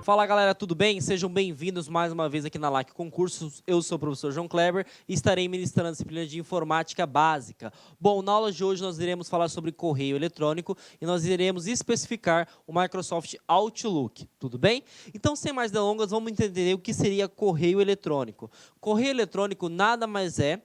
Fala galera, tudo bem? Sejam bem-vindos mais uma vez aqui na LAC Concursos. Eu sou o professor João Kleber e estarei ministrando a disciplina de Informática Básica. Bom, na aula de hoje nós iremos falar sobre correio eletrônico e nós iremos especificar o Microsoft Outlook, tudo bem? Então, sem mais delongas, vamos entender o que seria correio eletrônico. Correio eletrônico nada mais é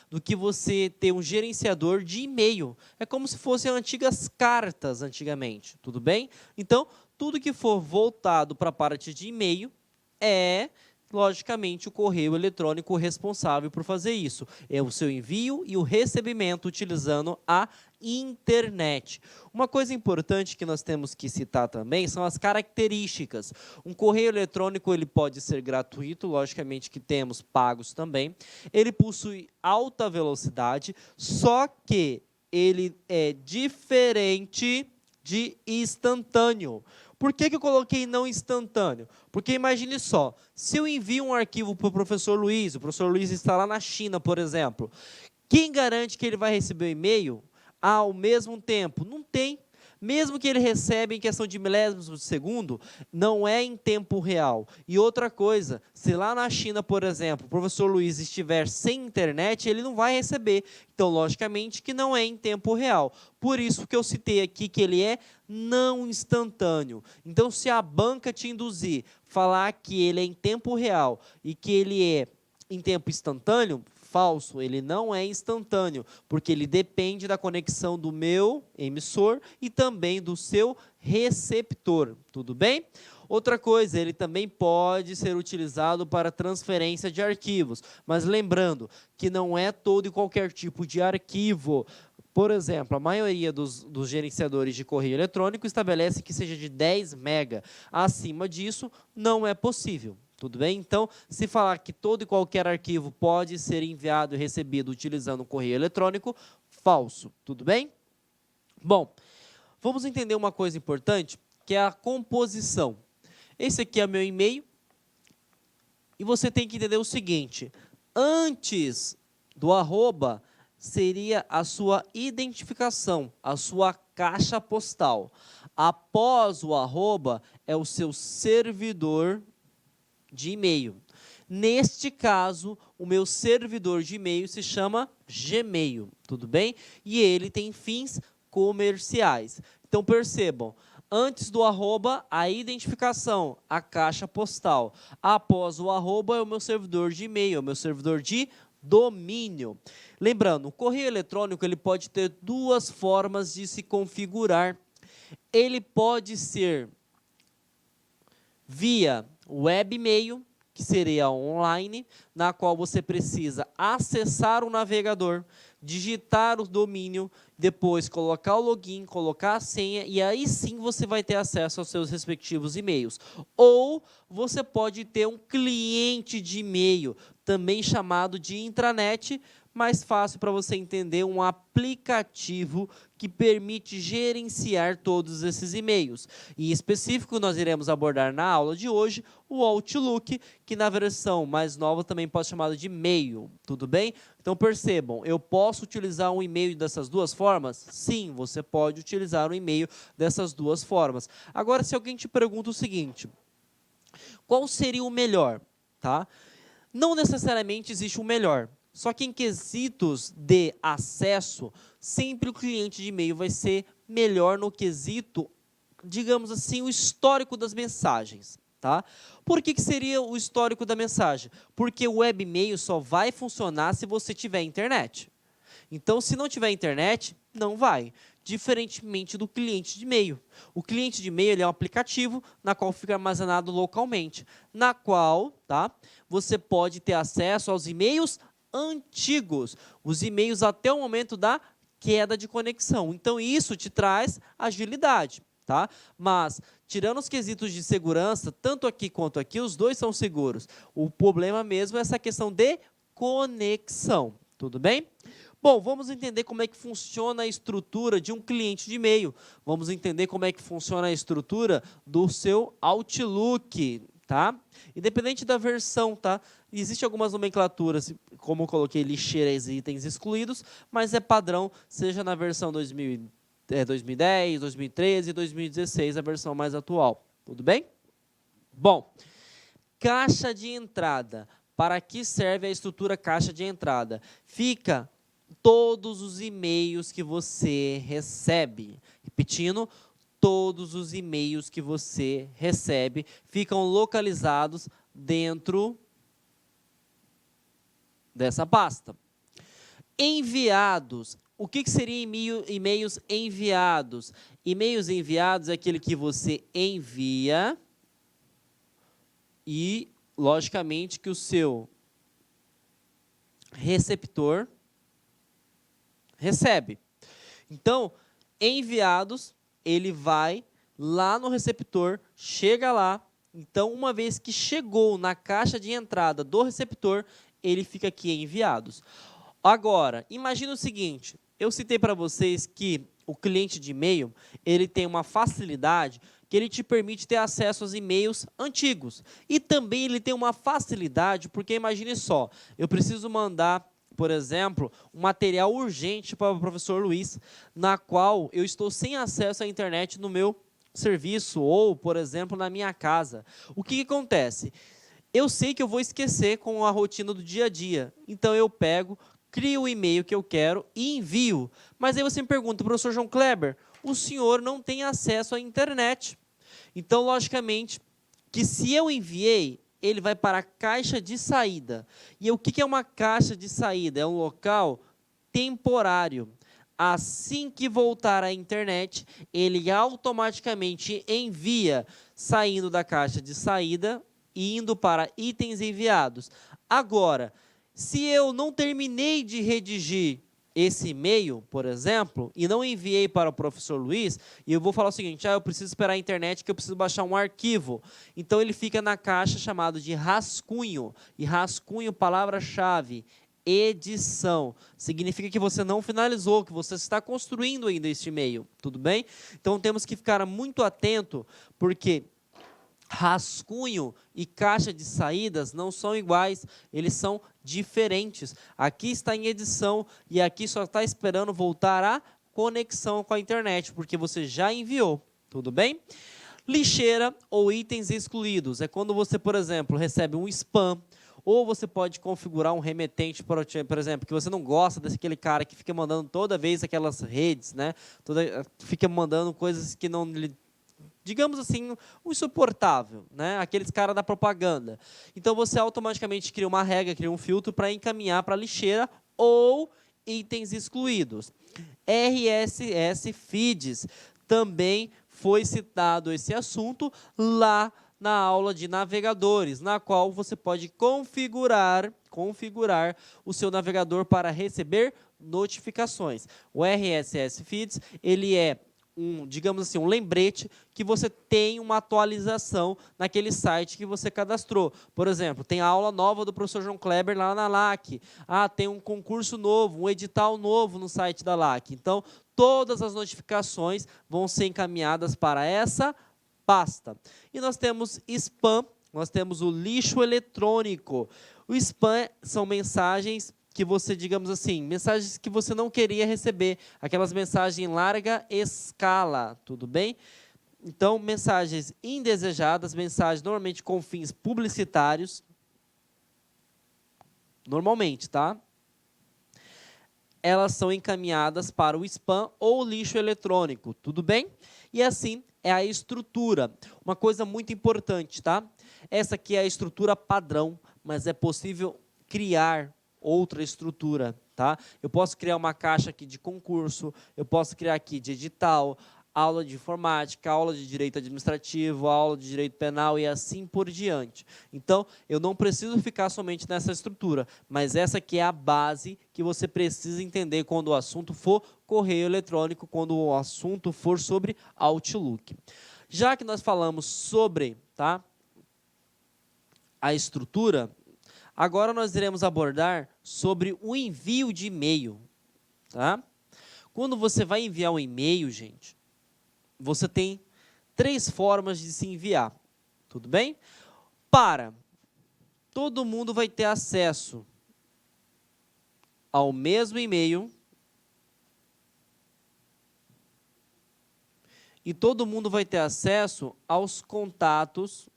do que você ter um gerenciador de e-mail. É como se fossem antigas cartas antigamente, tudo bem? Então, tudo que for voltado para a parte de e-mail é, logicamente, o correio eletrônico responsável por fazer isso. É o seu envio e o recebimento utilizando a internet. Uma coisa importante que nós temos que citar também são as características. Um correio eletrônico ele pode ser gratuito, logicamente que temos pagos também. Ele possui alta velocidade, só que ele é diferente de instantâneo. Por que eu coloquei não instantâneo? Porque imagine só, se eu envio um arquivo para o professor Luiz, o professor Luiz está lá na China, por exemplo, quem garante que ele vai receber o e-mail ao mesmo tempo? Não tem. Mesmo que ele receba em questão de milésimos de segundo, não é em tempo real. E outra coisa, se lá na China, por exemplo, o professor Luiz estiver sem internet, ele não vai receber. Então, logicamente, que não é em tempo real. Por isso que eu citei aqui que ele é não instantâneo. Então, se a banca te induzir, falar que ele é em tempo real e que ele é em tempo instantâneo, falso, ele não é instantâneo, porque ele depende da conexão do meu emissor e também do seu receptor, tudo bem? Outra coisa, ele também pode ser utilizado para transferência de arquivos, mas lembrando que não é todo e qualquer tipo de arquivo. Por exemplo, a maioria dos gerenciadores de correio eletrônico estabelece que seja de 10 MB. Acima disso, não é possível. Tudo bem? Então, se falar que todo e qualquer arquivo pode ser enviado e recebido utilizando o correio eletrônico, falso. Tudo bem? Bom, vamos entender uma coisa importante, que é a composição. Esse aqui é meu e-mail e você tem que entender o seguinte, antes do arroba seria a sua identificação, a sua caixa postal. Após o arroba é o seu servidor de e-mail. Neste caso, o meu servidor de e-mail se chama Gmail, tudo bem? E ele tem fins comerciais. Então, percebam, antes do arroba, a identificação, a caixa postal. Após o arroba, é o meu servidor de e-mail, é o meu servidor de domínio. Lembrando, o correio eletrônico ele pode ter duas formas de se configurar. Ele pode ser via webmail, que seria online, na qual você precisa acessar o navegador, digitar o domínio, depois colocar o login, colocar a senha, e aí sim você vai ter acesso aos seus respectivos e-mails. Ou você pode ter um cliente de e-mail, também chamado de intranet, mais fácil para você entender, um aplicativo que permite gerenciar todos esses e-mails. Em específico, nós iremos abordar na aula de hoje o Outlook, que na versão mais nova também pode ser chamado de Mail, tudo bem? Então percebam, eu posso utilizar um e-mail dessas duas formas? Sim, você pode utilizar um e-mail dessas duas formas. Agora, se alguém te pergunta o seguinte, qual seria o melhor? Não necessariamente existe o melhor. Só que em quesitos de acesso, sempre o cliente de e-mail vai ser melhor no quesito, digamos assim, o histórico das mensagens. Por que seria o histórico da mensagem? Porque o webmail só vai funcionar se você tiver internet. Então, se não tiver internet, não vai. Diferentemente do cliente de e-mail. O cliente de e-mail ele é um aplicativo na qual fica armazenado localmente, na qual você pode ter acesso aos e-mails antigos, os e-mails até o momento da queda de conexão. Então, isso te traz agilidade. Mas, tirando os quesitos de segurança, tanto aqui quanto aqui, os dois são seguros. O problema mesmo é essa questão de conexão. Tudo bem? Bom, vamos entender como é que funciona a estrutura de um cliente de e-mail. Vamos entender como é que funciona a estrutura do seu Outlook. Independente da versão, Existem algumas nomenclaturas, como eu coloquei lixeiras e itens excluídos, mas é padrão, seja na versão 2010, 2013, 2016, a versão mais atual. Tudo bem? Bom, caixa de entrada. Para que serve a estrutura caixa de entrada? Fica todos os e-mails que você recebe. Repetindo, todos os e-mails que você recebe ficam localizados dentro dessa pasta. Enviados. O que seria e-mails enviados? E-mails enviados é aquele que você envia e, logicamente, que o seu receptor recebe. Então, enviados, ele vai lá no receptor, chega lá. Então, uma vez que chegou na caixa de entrada do receptor, ele fica aqui em enviados. Agora, imagina o seguinte, eu citei para vocês que o cliente de e-mail, ele tem uma facilidade que ele te permite ter acesso aos e-mails antigos. E também ele tem uma facilidade, porque imagine só, eu preciso mandar, por exemplo, um material urgente para o professor Luiz, na qual eu estou sem acesso à internet no meu serviço ou, por exemplo, na minha casa. O que acontece? Eu sei que eu vou esquecer com a rotina do dia a dia, então eu pego, crio o e-mail que eu quero e envio. Mas aí você me pergunta, professor João Kleber, o senhor não tem acesso à internet. Então, logicamente, que se eu enviei, ele vai para a caixa de saída. E o que é uma caixa de saída? É um local temporário. Assim que voltar à internet, ele automaticamente envia, saindo da caixa de saída e indo para itens enviados. Agora, se eu não terminei de redigir esse e-mail, por exemplo, e não enviei para o professor Luiz, e eu vou falar o seguinte, eu preciso esperar a internet que eu preciso baixar um arquivo. Então, ele fica na caixa chamado de rascunho. E rascunho, palavra-chave, edição. Significa que você não finalizou, que você está construindo ainda este e-mail, tudo bem? Então, temos que ficar muito atento, porque rascunho e caixa de saídas não são iguais, eles são diferentes. Aqui está em edição e aqui só está esperando voltar a conexão com a internet, porque você já enviou, tudo bem? Lixeira ou itens excluídos, é quando você, por exemplo, recebe um spam, ou você pode configurar um remetente, por exemplo, que você não gosta daquele cara que fica mandando toda vez aquelas redes, né? Fica mandando coisas que não lhe, digamos assim, o insuportável, né? Aqueles caras da propaganda. Então, você automaticamente cria uma regra, cria um filtro para encaminhar para a lixeira ou itens excluídos. RSS Feeds, também foi citado esse assunto lá na aula de navegadores, na qual você pode configurar o seu navegador para receber notificações. O RSS Feeds, ele é digamos assim, um lembrete que você tem uma atualização naquele site que você cadastrou. Por exemplo, tem a aula nova do professor João Kleber lá na LAC. Tem um concurso novo, um edital novo no site da LAC. Então, todas as notificações vão ser encaminhadas para essa pasta. E nós temos spam, nós temos o lixo eletrônico. O spam são mensagens que você, digamos assim, mensagens que você não queria receber, aquelas mensagens em larga escala, tudo bem? Então, mensagens indesejadas, mensagens normalmente com fins publicitários, normalmente, tá? Elas são encaminhadas para o spam ou lixo eletrônico, tudo bem? E assim é a estrutura. Uma coisa muito importante, tá? Essa aqui é a estrutura padrão, mas é possível criar outra estrutura, tá? Eu posso criar uma caixa aqui de concurso, eu posso criar aqui de edital, aula de informática, aula de direito administrativo, aula de direito penal e assim por diante. Então, eu não preciso ficar somente nessa estrutura, mas essa aqui é a base que você precisa entender quando o assunto for correio eletrônico, quando o assunto for sobre Outlook. Já que nós falamos sobre, tá, a estrutura, agora nós iremos abordar sobre o envio de e-mail, tá? Quando você vai enviar um e-mail, gente, você tem 3 formas de se enviar, tudo bem? Todo mundo vai ter acesso ao mesmo e-mail e todo mundo vai ter acesso aos contatos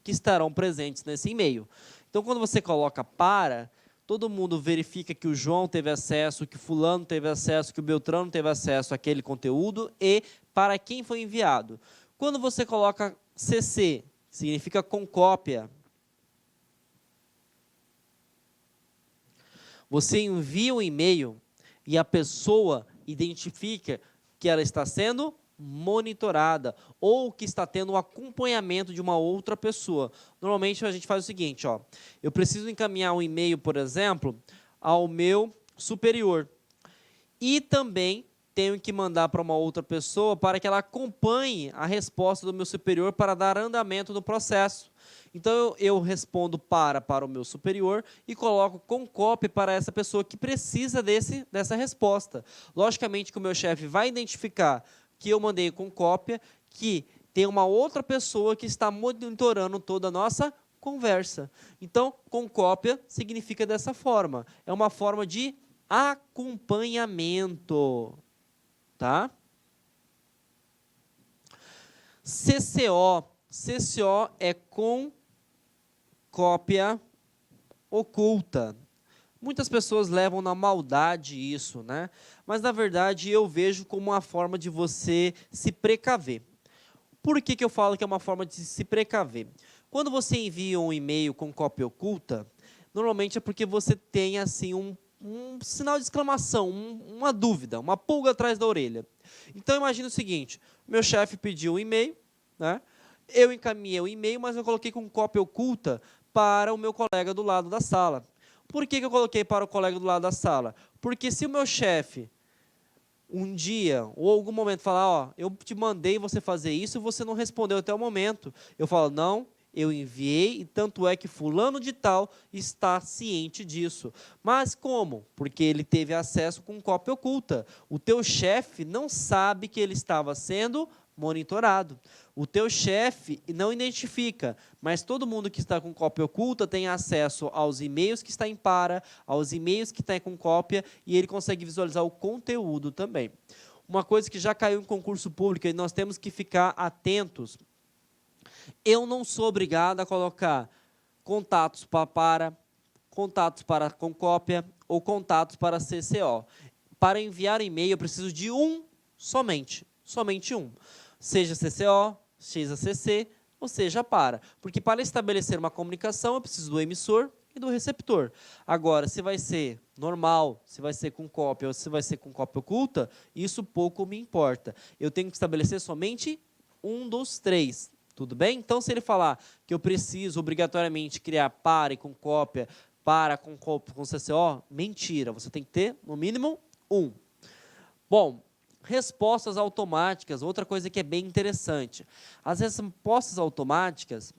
que estarão presentes nesse e-mail. Então, quando você coloca para, todo mundo verifica que o João teve acesso, que o fulano teve acesso, que o Beltrano teve acesso àquele conteúdo e para quem foi enviado. Quando você coloca CC, significa com cópia, você envia um e-mail e a pessoa identifica que ela está sendo monitorada ou que está tendo um acompanhamento de uma outra pessoa. Normalmente a gente faz o seguinte, ó, eu preciso encaminhar um e-mail, por exemplo, ao meu superior e também tenho que mandar para uma outra pessoa para que ela acompanhe a resposta do meu superior para dar andamento no processo. Então, eu respondo para o meu superior e coloco com cópia para essa pessoa que precisa dessa resposta. Logicamente que o meu chefe vai identificar que eu mandei com cópia, que tem uma outra pessoa que está monitorando toda a nossa conversa. Então, com cópia significa dessa forma. É uma forma de acompanhamento. Tá? CCO. CCO é com cópia oculta. Muitas pessoas levam na maldade isso, né? Mas, na verdade, eu vejo como uma forma de você se precaver. Por que eu falo que é uma forma de se precaver? Quando você envia um e-mail com cópia oculta, normalmente é porque você tem assim um sinal de exclamação, uma dúvida, uma pulga atrás da orelha. Então, imagine o seguinte, meu chefe pediu um e-mail, né? Eu encaminhei o e-mail, mas eu coloquei com cópia oculta para o meu colega do lado da sala. Por que eu coloquei para o colega do lado da sala? Porque se o meu chefe, um dia, ou algum momento, falar, ó, eu te mandei você fazer isso e você não respondeu até o momento, eu falo, não, eu enviei, e tanto é que fulano de tal está ciente disso. Mas como? Porque ele teve acesso com cópia oculta. O teu chefe não sabe que ele estava sendo monitorado. O teu chefe não identifica, mas todo mundo que está com cópia oculta tem acesso aos e-mails que está em para, aos e-mails que está com cópia, e ele consegue visualizar o conteúdo também. Uma coisa que já caiu em concurso público e nós temos que ficar atentos, eu não sou obrigado a colocar contatos contatos para com cópia ou contatos para CCO. Para enviar e-mail eu preciso de um somente um. Seja CCO, seja CC, ou seja para. Porque para estabelecer uma comunicação eu preciso do emissor e do receptor. Agora, se vai ser normal, se vai ser com cópia ou se vai ser com cópia oculta, isso pouco me importa. Eu tenho que estabelecer somente um dos três. Tudo bem? Então, se ele falar que eu preciso obrigatoriamente criar para e com cópia, para com cópia com CCO, mentira. Você tem que ter, no mínimo, um. Bom, respostas automáticas, outra coisa que é bem interessante. As respostas automáticas,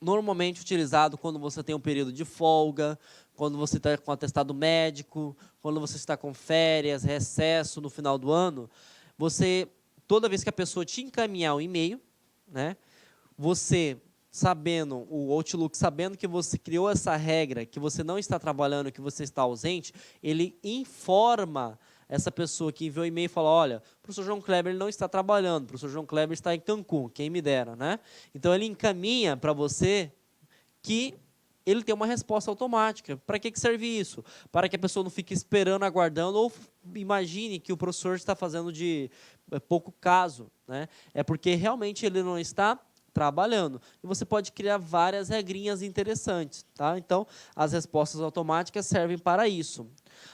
normalmente utilizado quando você tem um período de folga, quando você está com atestado médico, quando você está com férias, recesso no final do ano, toda vez que a pessoa te encaminhar um e-mail, né, você sabendo, o Outlook sabendo que você criou essa regra, que você não está trabalhando, que você está ausente, ele informa essa pessoa que enviou o e-mail e fala, olha, o professor João Kleber ele não está trabalhando, o professor João Kleber está em Cancún, quem me dera, né? Então, ele encaminha para você que ele tem uma resposta automática. Para que serve isso? Para que a pessoa não fique esperando, aguardando, ou imagine que o professor está fazendo de pouco caso, né? É porque realmente ele não está trabalhando. E você pode criar várias regrinhas interessantes, tá? Então, as respostas automáticas servem para isso.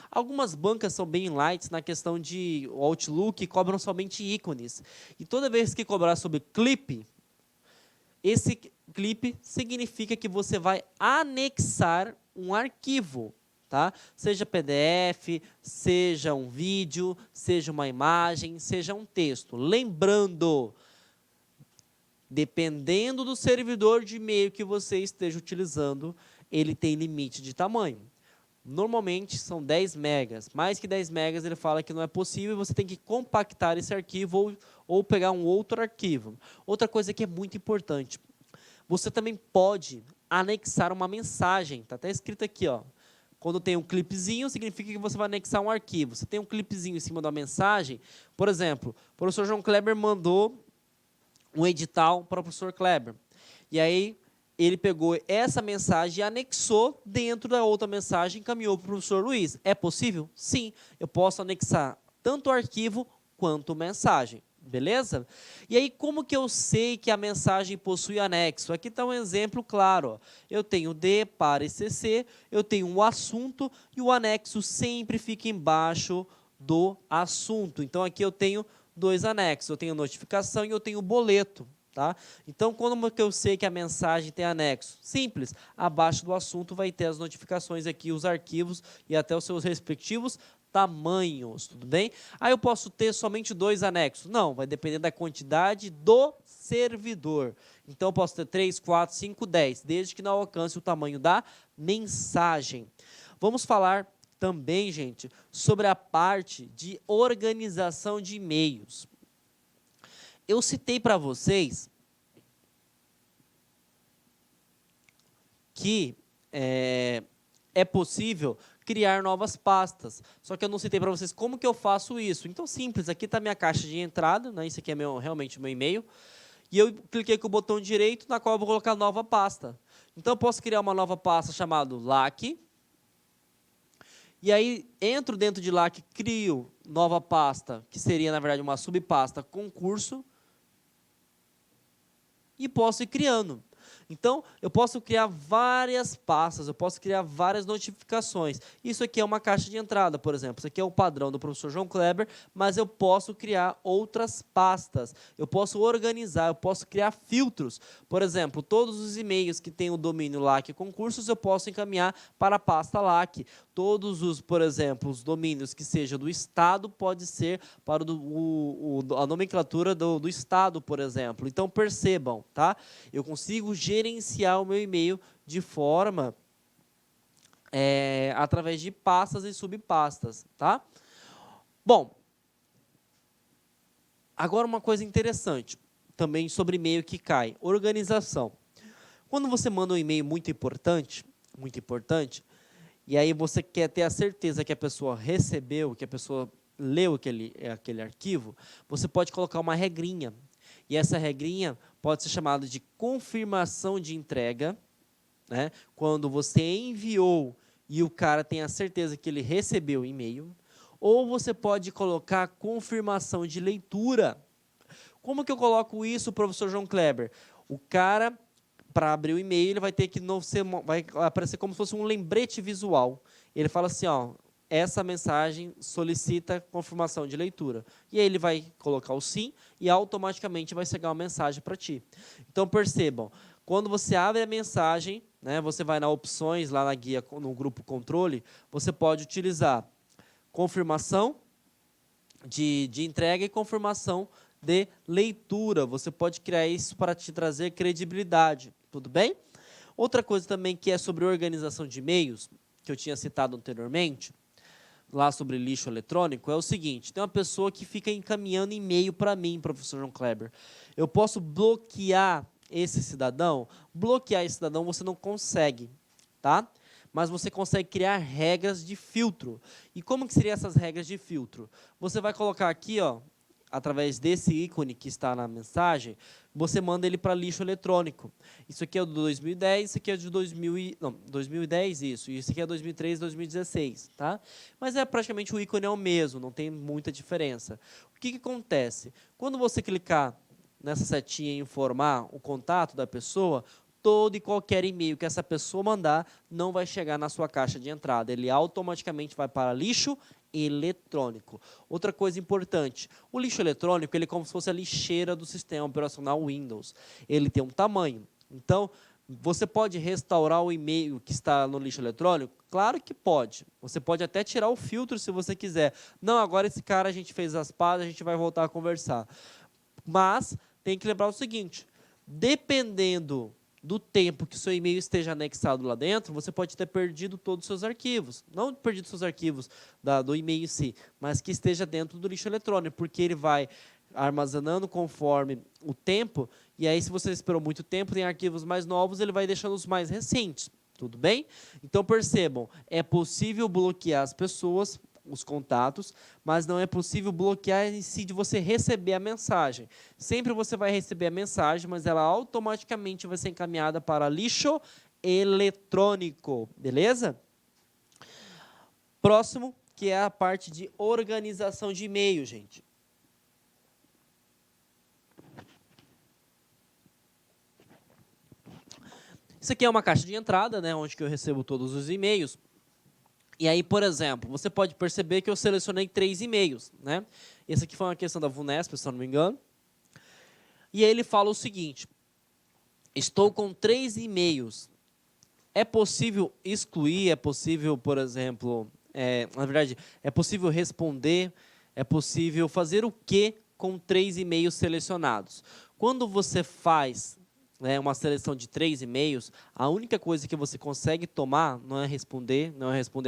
Algumas bancas são bem light na questão de Outlook, cobram somente ícones. E toda vez que cobrar sobre clipe, esse clipe significa que você vai anexar um arquivo, tá? Seja PDF, seja um vídeo, seja uma imagem, seja um texto. Lembrando, dependendo do servidor de e-mail que você esteja utilizando, ele tem limite de tamanho. Normalmente são 10 megas. Mais que 10 megas ele fala que não é possível, você tem que compactar esse arquivo ou pegar um outro arquivo. Outra coisa que é muito importante, você também pode anexar uma mensagem, está até escrito aqui, ó. Quando tem um clipezinho, significa que você vai anexar um arquivo. Você tem um clipezinho em cima da mensagem, por exemplo, o professor João Kleber mandou um edital para o professor Kleber. E aí ele pegou essa mensagem e anexou dentro da outra mensagem e encaminhou para o professor Luiz. É possível? Sim, eu posso anexar tanto o arquivo quanto mensagem. Beleza? E aí, como que eu sei que a mensagem possui anexo? Aqui está um exemplo claro. Ó. Eu tenho D para ICC, eu tenho um assunto e o anexo sempre fica embaixo do assunto. Então, aqui eu tenho dois anexos. Eu tenho notificação e eu tenho boleto. Tá? Então, como que eu sei que a mensagem tem anexo? Simples. Abaixo do assunto vai ter as notificações aqui, os arquivos e até os seus respectivos tamanhos, tudo bem? Aí eu posso ter somente dois anexos? Não, vai depender da quantidade do servidor. Então, eu posso ter 3, 4, 5, 10, desde que não alcance o tamanho da mensagem. Vamos falar também, gente, sobre a parte de organização de e-mails. Eu citei para vocês que é possível criar novas pastas. Só que eu não citei para vocês como que eu faço isso. Então, simples, aqui está a minha caixa de entrada, né? Isso aqui é realmente o meu e-mail. E eu cliquei com o botão direito, na qual eu vou colocar nova pasta. Então, eu posso criar uma nova pasta chamada LAC. E aí, entro dentro de LAC, crio nova pasta, que seria, na verdade, uma subpasta concurso. E posso ir criando. Então, eu posso criar várias pastas, eu posso criar várias notificações. Isso aqui é uma caixa de entrada, por exemplo. Isso aqui é o padrão do professor João Kleber, mas eu posso criar outras pastas. Eu posso organizar, eu posso criar filtros. Por exemplo, todos os e-mails que têm o domínio LAC concursos, eu posso encaminhar para a pasta LAC. Todos os, por exemplo, os domínios que sejam do Estado, pode ser para a nomenclatura do Estado, por exemplo. Então, percebam, tá? Eu consigo gerenciar o meu e-mail de forma através de pastas e subpastas, tá? Bom, agora uma coisa interessante, também sobre e-mail que cai, organização. Quando você manda um e-mail muito importante, e aí você quer ter a certeza que a pessoa recebeu, que a pessoa leu aquele arquivo, você pode colocar uma regrinha. E essa regrinha pode ser chamada de confirmação de entrega, né? Quando você enviou e o cara tem a certeza que ele recebeu o e-mail. Ou você pode colocar confirmação de leitura. Como que eu coloco isso, professor João Kleber? O cara, para abrir o e-mail, ele vai ter que vai aparecer como se fosse um lembrete visual. Ele fala assim, ó, essa mensagem solicita confirmação de leitura. E aí ele vai colocar o sim e automaticamente vai chegar uma mensagem para ti. Então, percebam, quando você abre a mensagem, né, você vai nas opções, lá na guia, no grupo controle, você pode utilizar confirmação de entrega e confirmação de leitura. Você pode criar isso para te trazer credibilidade, tudo bem? Outra coisa também que é sobre organização de e-mails, que eu tinha citado anteriormente, lá sobre lixo eletrônico, é o seguinte, tem uma pessoa que fica encaminhando e-mail para mim, professor João Kleber. Eu posso bloquear esse cidadão? Bloquear esse cidadão você não consegue, tá? Mas você consegue criar regras de filtro. E como que seriam essas regras de filtro? Você vai colocar aqui, ó, através desse ícone que está na mensagem, você manda ele para lixo eletrônico. Isso aqui é do 2010, isso aqui é de 2010 isso, e isso aqui é 2003, 2016, tá? Mas praticamente o ícone é o mesmo, não tem muita diferença. O que acontece? Quando você clicar nessa setinha em informar o contato da pessoa, todo e qualquer e-mail que essa pessoa mandar não vai chegar na sua caixa de entrada. Ele automaticamente vai para lixo eletrônico. Outra coisa importante, o lixo eletrônico ele é como se fosse a lixeira do sistema operacional Windows. Ele tem um tamanho. Então, você pode restaurar o e-mail que está no lixo eletrônico? Claro que pode. Você pode até tirar o filtro se você quiser. Não, agora esse cara a gente fez as pazes, a gente vai voltar a conversar. Mas tem que lembrar o seguinte, dependendo do tempo que o seu e-mail esteja anexado lá dentro, você pode ter perdido todos os seus arquivos. Não perdido os seus arquivos do e-mail em si, mas que esteja dentro do lixo eletrônico, porque ele vai armazenando conforme o tempo, e aí se você esperou muito tempo, tem arquivos mais novos, ele vai deixando os mais recentes. Tudo bem? Então percebam, é possível bloquear as pessoas os contatos, mas não é possível bloquear em si de você receber a mensagem. Sempre você vai receber a mensagem, mas ela automaticamente vai ser encaminhada para lixo eletrônico, beleza? Próximo, que é a parte de organização de e-mail, gente. Isso aqui é uma caixa de entrada, né, onde que eu recebo todos os e-mails. E aí, por exemplo, você pode perceber que eu selecionei 3 e-mails, né? Esse aqui foi uma questão da VUNESP, se eu não me engano. E aí ele fala o seguinte: estou com 3 e-mails. É possível excluir, é possível, por exemplo, na verdade, é possível responder, é possível fazer o quê com 3 e-mails selecionados? Quando você faz uma seleção de 3 e-mails, a única coisa que você consegue tomar não é responder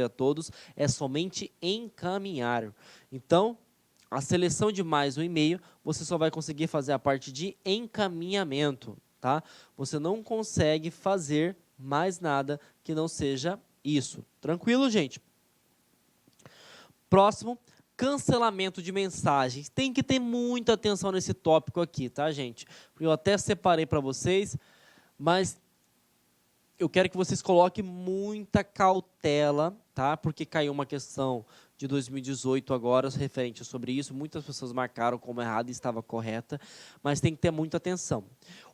a todos, é somente encaminhar. Então, a seleção de mais um e-mail, você só vai conseguir fazer a parte de encaminhamento, tá? Você não consegue fazer mais nada que não seja isso. Tranquilo, gente? Próximo, cancelamento de mensagens. Tem que ter muita atenção nesse tópico aqui, tá, gente? Eu até separei para vocês, mas eu quero que vocês coloquem muita cautela, tá? Porque caiu uma questão de 2018 agora, referente sobre isso. Muitas pessoas marcaram como errado e estava correta, mas tem que ter muita atenção.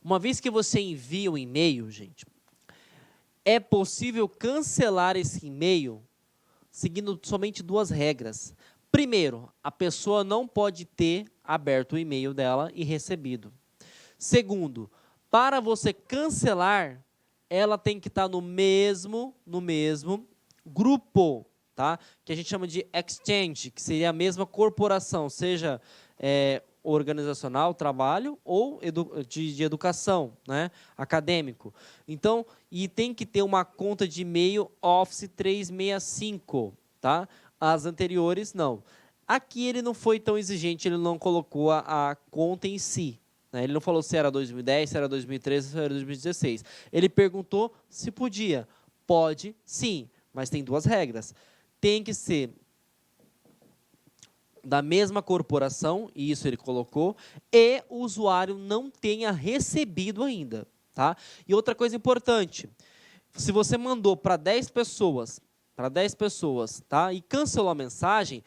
Uma vez que você envia um e-mail, gente, é possível cancelar esse e-mail seguindo somente 2 regras. Primeiro, a pessoa não pode ter aberto o e-mail dela e recebido. Segundo, para você cancelar, ela tem que estar no mesmo grupo, tá? Que a gente chama de exchange, que seria a mesma corporação, seja organizacional, trabalho, ou de educação, né? Acadêmico. Então, e tem que ter uma conta de e-mail Office 365, tá? As anteriores, não. Aqui ele não foi tão exigente, ele não colocou a conta em si. Né? Ele não falou se era 2010, se era 2013, se era 2016. Ele perguntou se podia. Pode, sim, mas tem 2 regras. Tem que ser da mesma corporação, e isso ele colocou, e o usuário não tenha recebido ainda. Tá? E outra coisa importante, se você mandou para 10 pessoas, tá? E cancelou a mensagem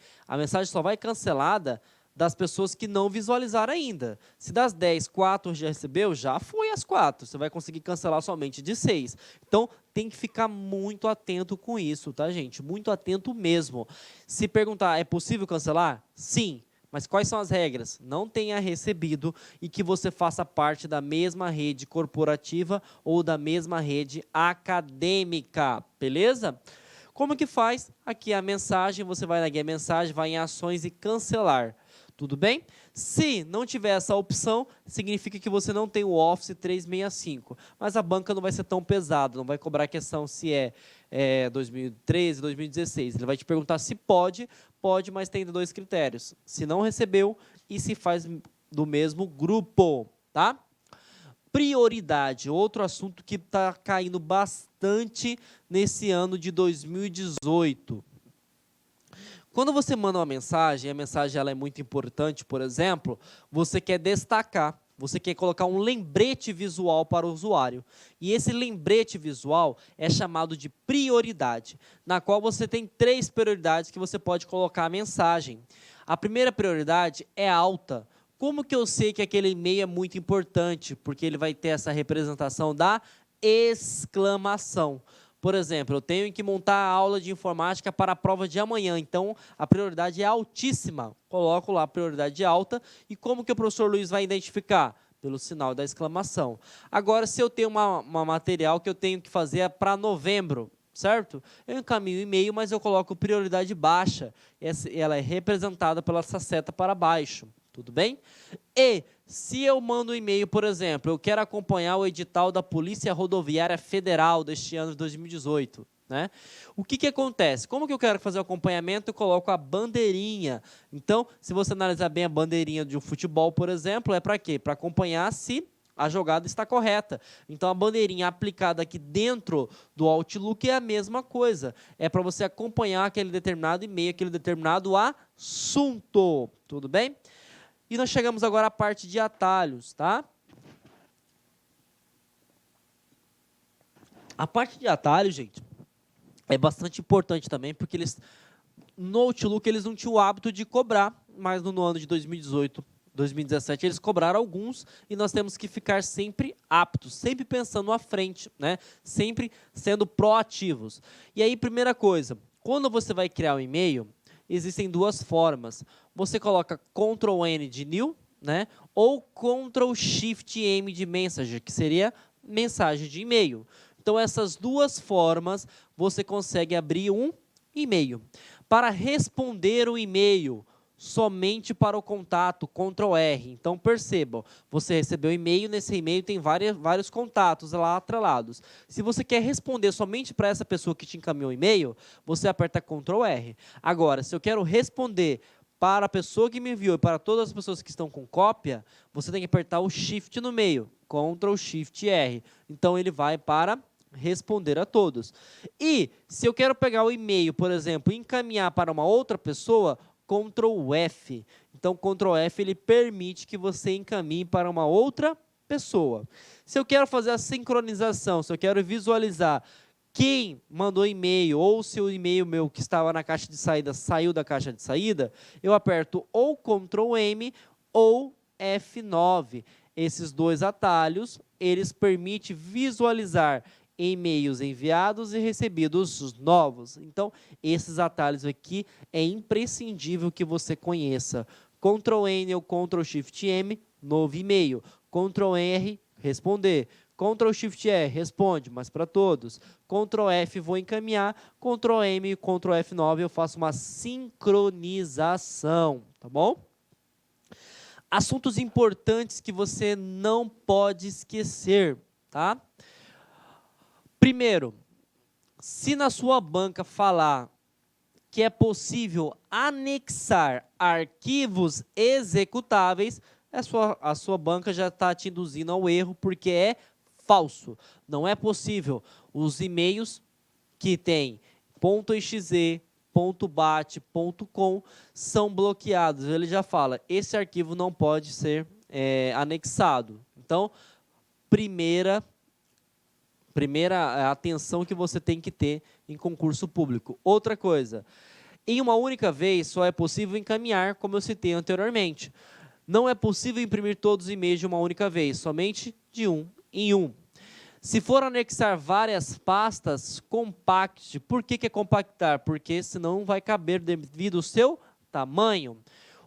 só vai cancelada das pessoas que não visualizaram ainda. Se das 10, 4 já recebeu, já foi as 4. Você vai conseguir cancelar somente de 6. Então, tem que ficar muito atento com isso, tá, gente? Muito atento mesmo. Se perguntar, é possível cancelar? Sim. Mas quais são as regras? Não tenha recebido e que você faça parte da mesma rede corporativa ou da mesma rede acadêmica, beleza? Como que faz? Aqui a mensagem, você vai na guia mensagem, vai em ações e cancelar. Tudo bem? Se não tiver essa opção, significa que você não tem o Office 365. Mas a banca não vai ser tão pesada, não vai cobrar a questão se é 2013, 2016. Ele vai te perguntar se pode, mas tem 2 critérios. Se não recebeu e se faz do mesmo grupo, tá? Prioridade, outro assunto que está caindo bastante nesse ano de 2018. Quando você manda uma mensagem, a mensagem ela é muito importante, por exemplo, você quer destacar, você quer colocar um lembrete visual para o usuário. E esse lembrete visual é chamado de prioridade, na qual você tem 3 prioridades que você pode colocar a mensagem. A primeira prioridade é alta. Como que eu sei que aquele e-mail é muito importante? Porque ele vai ter essa representação da exclamação. Por exemplo, eu tenho que montar a aula de informática para a prova de amanhã, então a prioridade é altíssima. Coloco lá a prioridade alta e como que o professor Luiz vai identificar? Pelo sinal da exclamação. Agora, se eu tenho uma material que eu tenho que fazer para novembro, certo? Eu encaminho o e-mail, mas eu coloco prioridade baixa. Ela é representada pela essa seta para baixo. Tudo bem? E se eu mando um e-mail, por exemplo, eu quero acompanhar o edital da Polícia Rodoviária Federal deste ano de 2018, né? O que acontece? Como que eu quero fazer o acompanhamento? Eu coloco a bandeirinha. Então, se você analisar bem a bandeirinha de um futebol, por exemplo, é para quê? Para acompanhar se a jogada está correta. Então, a bandeirinha aplicada aqui dentro do Outlook é a mesma coisa. É para você acompanhar aquele determinado e-mail, aquele determinado assunto. Tudo bem? E nós chegamos agora à parte de atalhos, tá? A parte de atalhos, gente, é bastante importante também, porque no Outlook eles não tinham o hábito de cobrar, mas no ano de 2018, 2017, eles cobraram alguns e nós temos que ficar sempre aptos, sempre pensando à frente, né? Sempre sendo proativos. E aí, primeira coisa, quando você vai criar um e-mail, existem duas formas. Você coloca Ctrl+N de New, né? Ou Ctrl+Shift+M de Messenger, que seria mensagem de e-mail. Então, essas duas formas, você consegue abrir um e-mail. Para responder o e-mail, somente para o contato, Ctrl+R. Então, percebam, você recebeu um e-mail, nesse e-mail tem vários contatos lá atrelados. Se você quer responder somente para essa pessoa que te encaminhou o e-mail, você aperta Ctrl+R. Agora, se eu quero responder para a pessoa que me enviou e para todas as pessoas que estão com cópia, você tem que apertar o Shift no meio, Ctrl+Shift+R. Então, ele vai para responder a todos. E, se eu quero pegar o e-mail, por exemplo, e encaminhar para uma outra pessoa, Ctrl+F. Então, Ctrl+F ele permite que você encaminhe para uma outra pessoa. Se eu quero fazer a sincronização, se eu quero visualizar quem mandou e-mail ou se o e-mail meu que estava na caixa de saída saiu da caixa de saída, eu aperto ou Ctrl+M ou F9. Esses dois atalhos, eles permitem visualizar e-mails enviados e recebidos novos. Então, esses atalhos aqui é imprescindível que você conheça. Ctrl+N ou Ctrl+Shift+M, novo e-mail. Ctrl+R, responder. Ctrl+Shift+R, responde, mas para todos. Ctrl+F, vou encaminhar. Ctrl+M e Ctrl+F9, eu faço uma sincronização, tá bom? Assuntos importantes que você não pode esquecer, tá? Primeiro, se na sua banca falar que é possível anexar arquivos executáveis, a sua banca já está te induzindo ao erro, porque é falso. Não é possível. Os e-mails que têm .exe, .bat, .com são bloqueados. Ele já fala, esse arquivo não pode ser anexado. Então, primeira atenção que você tem que ter em concurso público. Outra coisa, em uma única vez só é possível encaminhar, como eu citei anteriormente. Não é possível imprimir todos os e-mails de uma única vez, somente de um em um. Se for anexar várias pastas, compacte. Por que é compactar? Porque senão vai caber devido ao seu tamanho.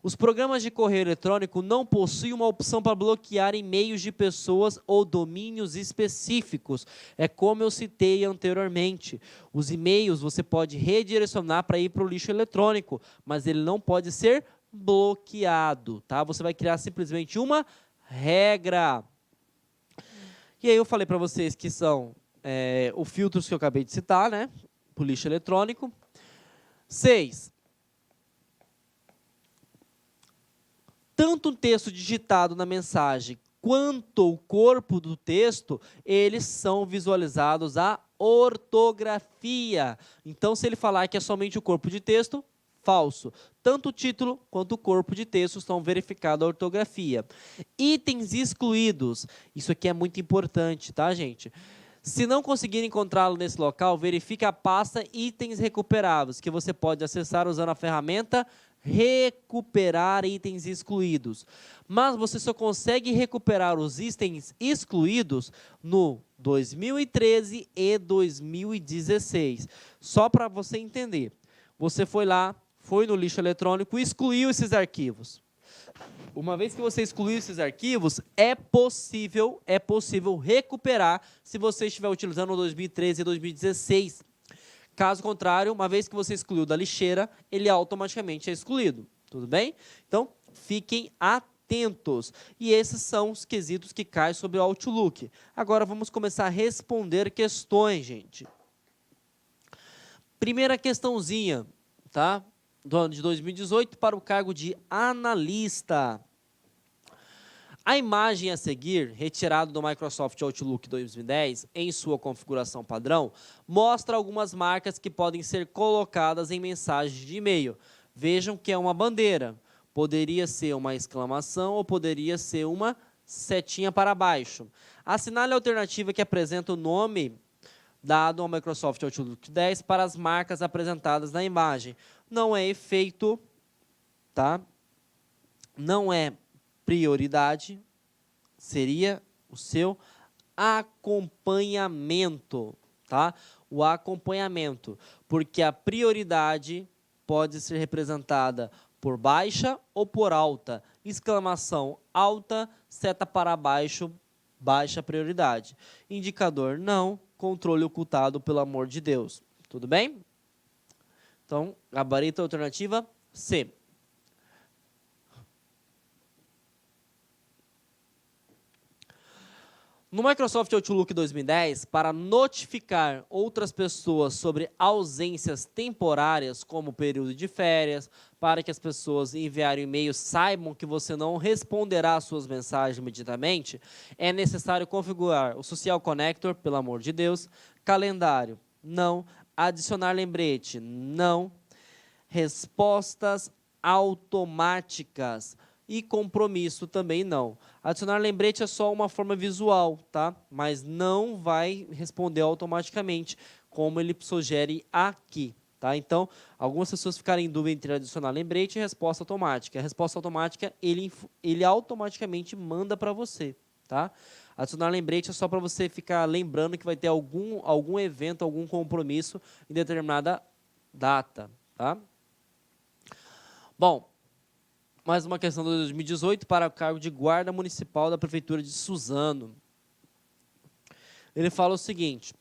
Os programas de correio eletrônico não possuem uma opção para bloquear e-mails de pessoas ou domínios específicos. É como eu citei anteriormente. Os e-mails você pode redirecionar para ir para o lixo eletrônico, mas ele não pode ser bloqueado, tá? Você vai criar simplesmente uma regra. E aí eu falei para vocês que são os filtros que eu acabei de citar, né? Para o lixo eletrônico. 6. Tanto o texto digitado na mensagem quanto o corpo do texto, eles são visualizados a ortografia. Então, se ele falar que é somente o corpo de texto, falso. Tanto o título quanto o corpo de texto estão verificados a ortografia. Itens excluídos. Isso aqui é muito importante, tá, gente? Se não conseguir encontrá-lo nesse local, verifique a pasta itens recuperáveis, que você pode acessar usando a ferramenta recuperar itens excluídos. Mas você só consegue recuperar os itens excluídos no 2013 e 2016. Só para você entender. Você foi lá, foi no lixo eletrônico e excluiu esses arquivos. Uma vez que você excluiu esses arquivos, é possível recuperar se você estiver utilizando o 2013 e 2016. Caso contrário, uma vez que você excluiu da lixeira, ele automaticamente é excluído. Tudo bem? Então, fiquem atentos. E esses são os quesitos que caem sobre o Outlook. Agora, vamos começar a responder questões, gente. Primeira questãozinha, tá? Do ano de 2018 para o cargo de analista. A imagem a seguir, retirada do Microsoft Outlook 2010, em sua configuração padrão, mostra algumas marcas que podem ser colocadas em mensagens de e-mail. Vejam que é uma bandeira. Poderia ser uma exclamação ou poderia ser uma setinha para baixo. Assinale a alternativa que apresenta o nome dado ao Microsoft Outlook 10 para as marcas apresentadas na imagem. Não é efeito, tá? Não é prioridade, seria o seu acompanhamento, tá? O acompanhamento, porque a prioridade pode ser representada por baixa ou por alta. Exclamação alta, seta para baixo, baixa prioridade. Indicador não, controle ocultado, pelo amor de Deus. Tudo bem? Então, gabarito alternativa C. No Microsoft Outlook 2010, para notificar outras pessoas sobre ausências temporárias, como período de férias, para que as pessoas enviarem e-mails saibam que você não responderá às suas mensagens imediatamente, é necessário configurar o Social Connector, pelo amor de Deus, calendário, não, adicionar lembrete, não, respostas automáticas, e compromisso também não. Adicionar lembrete é só uma forma visual, tá? Mas não vai responder automaticamente, como ele sugere aqui, tá? Então, algumas pessoas ficarem em dúvida entre adicionar lembrete e resposta automática. A resposta automática, ele automaticamente manda para você, tá? Adicionar lembrete é só para você ficar lembrando que vai ter algum evento, algum compromisso em determinada data, tá? Bom, mais uma questão de 2018 para o cargo de guarda municipal da Prefeitura de Suzano. Ele fala o seguinte: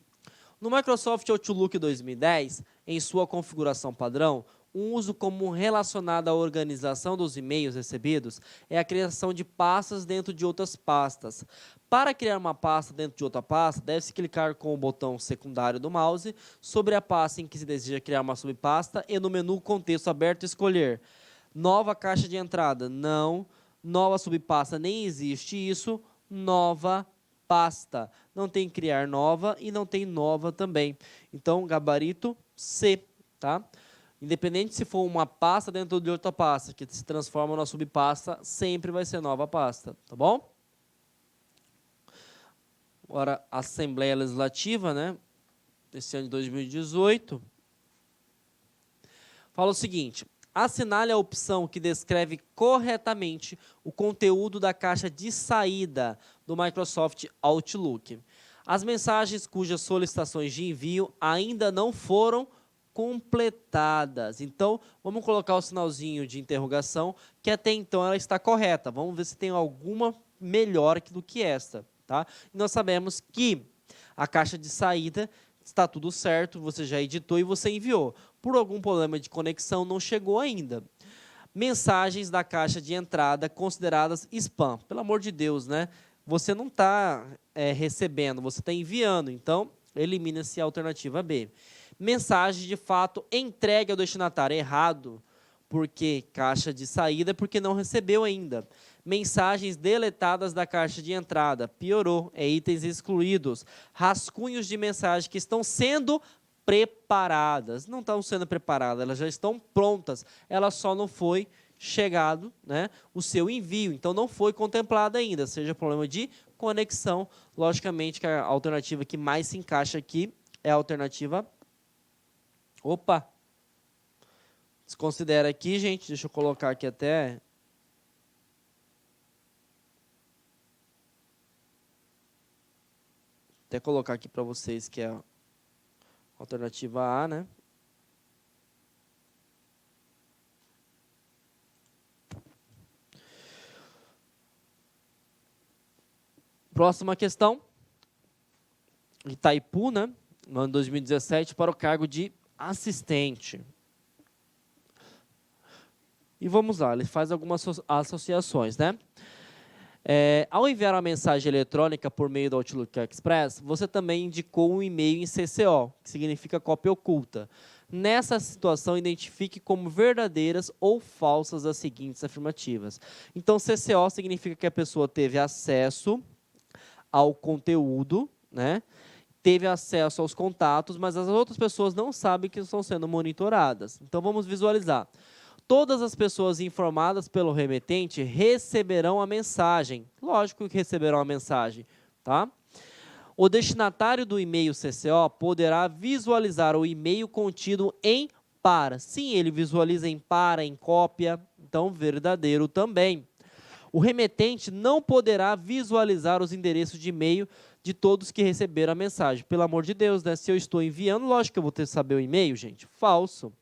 no Microsoft Outlook 2010, em sua configuração padrão, um uso comum relacionado à organização dos e-mails recebidos é a criação de pastas dentro de outras pastas. Para criar uma pasta dentro de outra pasta, deve-se clicar com o botão secundário do mouse sobre a pasta em que se deseja criar uma subpasta e no menu Contexto Aberto escolher nova caixa de entrada, não. Nova subpasta, nem existe isso. Nova pasta. Não tem criar nova e não tem nova também. Então, gabarito C, tá? Independente se for uma pasta dentro de outra pasta, que se transforma numa subpasta, sempre vai ser nova pasta, tá bom? Agora, Assembleia Legislativa, né? Esse ano de 2018. Fala o seguinte: assinale a opção que descreve corretamente o conteúdo da caixa de saída do Microsoft Outlook. As mensagens cujas solicitações de envio ainda não foram completadas. Então, vamos colocar o sinalzinho de interrogação, que até então ela está correta. Vamos ver se tem alguma melhor do que esta, tá? E nós sabemos que a caixa de saída está tudo certo, você já editou e você enviou. Por algum problema de conexão, não chegou ainda. Mensagens da caixa de entrada consideradas spam. Pelo amor de Deus, né? Você não está recebendo, você está enviando. Então, elimina-se a alternativa B. Mensagem de fato entregue ao destinatário. Errado, porque caixa de saída, porque não recebeu ainda. Mensagens deletadas da caixa de entrada. Piorou, é itens excluídos. Rascunhos de mensagem que estão sendo preparadas. Não estão sendo preparadas, elas já estão prontas. Ela só não foi chegado, né, o seu envio. Então, não foi contemplado ainda. Seja problema de conexão. Logicamente, que a alternativa que mais se encaixa aqui é a alternativa... Opa! Desconsidera aqui, gente. Deixa eu colocar aqui até... Até colocar aqui para vocês que é a alternativa A, né? Próxima questão. Itaipu, né? No ano 2017, para o cargo de assistente. E vamos lá, ele faz algumas associações, né? Ao enviar uma mensagem eletrônica por meio do Outlook Express, você também indicou um e-mail em CCO, que significa cópia oculta. Nessa situação, identifique como verdadeiras ou falsas as seguintes afirmativas. Então, CCO significa que a pessoa teve acesso ao conteúdo, né? Teve acesso aos contatos, mas as outras pessoas não sabem que estão sendo monitoradas. Então, vamos visualizar. Todas as pessoas informadas pelo remetente receberão a mensagem. Lógico que receberão a mensagem, tá? O destinatário do e-mail CCO poderá visualizar o e-mail contido em para. Sim, ele visualiza em para, em cópia, então verdadeiro também. O remetente não poderá visualizar os endereços de e-mail de todos que receberam a mensagem. Pelo amor de Deus, né? Se eu estou enviando, lógico que eu vou ter que saber o e-mail, gente. Falso.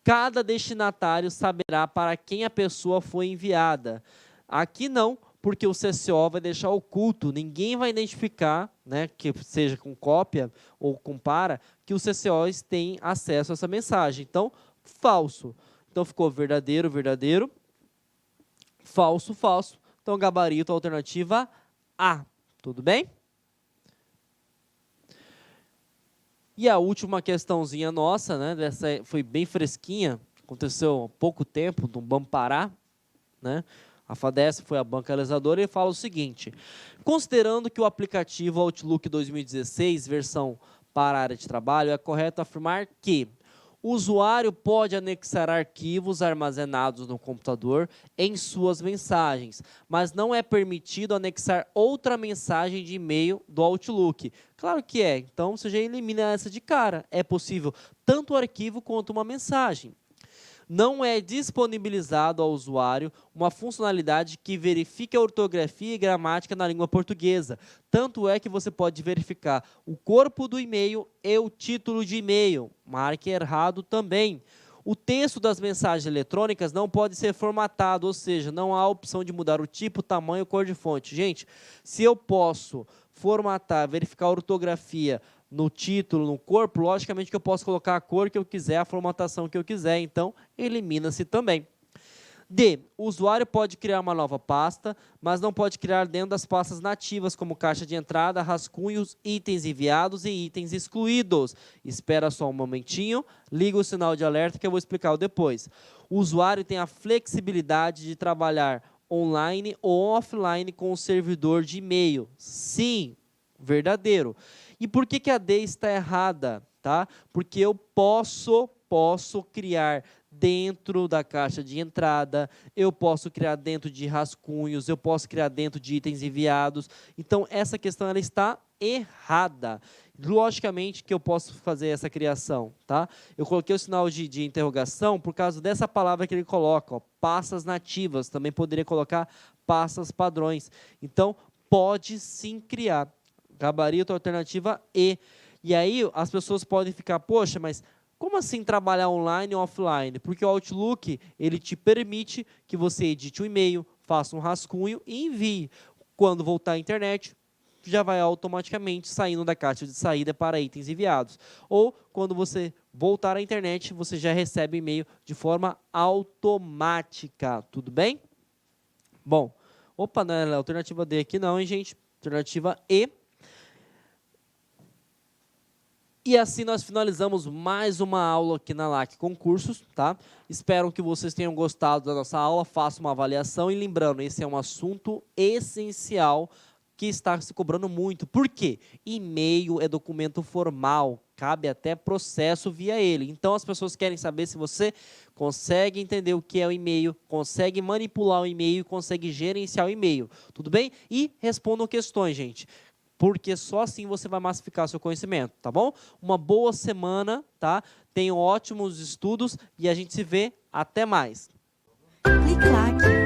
Cada destinatário saberá para quem a pessoa foi enviada. Aqui não, porque o CCO vai deixar oculto, ninguém vai identificar, né, que seja com cópia ou com para, que os CCOs têm acesso a essa mensagem. Então, falso. Então, ficou verdadeiro, verdadeiro, falso, falso. Então, gabarito, alternativa A. Tudo bem? E a última questãozinha nossa, né, dessa foi bem fresquinha, aconteceu há pouco tempo, no Bampará, né? A FADESP foi a banca realizadora e fala o seguinte: considerando que o aplicativo Outlook 2016, versão para a área de trabalho, é correto afirmar que o usuário pode anexar arquivos armazenados no computador em suas mensagens, mas não é permitido anexar outra mensagem de e-mail do Outlook. Claro que é, então você já elimina essa de cara. É possível tanto o arquivo quanto uma mensagem. Não é disponibilizado ao usuário uma funcionalidade que verifique a ortografia e gramática na língua portuguesa. Tanto é que você pode verificar o corpo do e-mail e o título de e-mail. Marque errado também. O texto das mensagens eletrônicas não pode ser formatado, ou seja, não há opção de mudar o tipo, tamanho, cor de fonte. Gente, se eu posso formatar, verificar a ortografia no título, no corpo, logicamente que eu posso colocar a cor que eu quiser, a formatação que eu quiser, então elimina-se também. D. O usuário pode criar uma nova pasta, mas não pode criar dentro das pastas nativas, como caixa de entrada, rascunhos, itens enviados e itens excluídos. Espera só um momentinho, liga o sinal de alerta que eu vou explicar depois. O usuário tem a flexibilidade de trabalhar online ou offline com o servidor de e-mail. Sim, verdadeiro. E por que a D está errada? Tá? Porque eu posso criar dentro da caixa de entrada, eu posso criar dentro de rascunhos, eu posso criar dentro de itens enviados. Então, essa questão ela está errada. Logicamente que eu posso fazer essa criação. Tá? Eu coloquei o sinal de interrogação por causa dessa palavra que ele coloca, ó, pastas nativas. Também poderia colocar pastas padrões. Então, pode sim criar. Gabarito, alternativa E. E aí as pessoas podem ficar, poxa, mas como assim trabalhar online ou offline? Porque o Outlook, ele te permite que você edite um e-mail, faça um rascunho e envie. Quando voltar à internet, já vai automaticamente saindo da caixa de saída para itens enviados. Ou quando você voltar à internet, você já recebe e-mail de forma automática. Tudo bem? Bom, opa, não é alternativa D aqui não, hein, gente? Alternativa E. E assim nós finalizamos mais uma aula aqui na LAC Concursos, tá? Espero que vocês tenham gostado da nossa aula, façam uma avaliação e lembrando, esse é um assunto essencial que está se cobrando muito. Por quê? E-mail é documento formal, cabe até processo via ele. Então as pessoas querem saber se você consegue entender o que é o e-mail, consegue manipular o e-mail, consegue gerenciar o e-mail, tudo bem? E respondam questões, gente. Porque só assim você vai massificar seu conhecimento, tá bom? Uma boa semana, tá? Tenham ótimos estudos e a gente se vê. Até mais. Clique lá.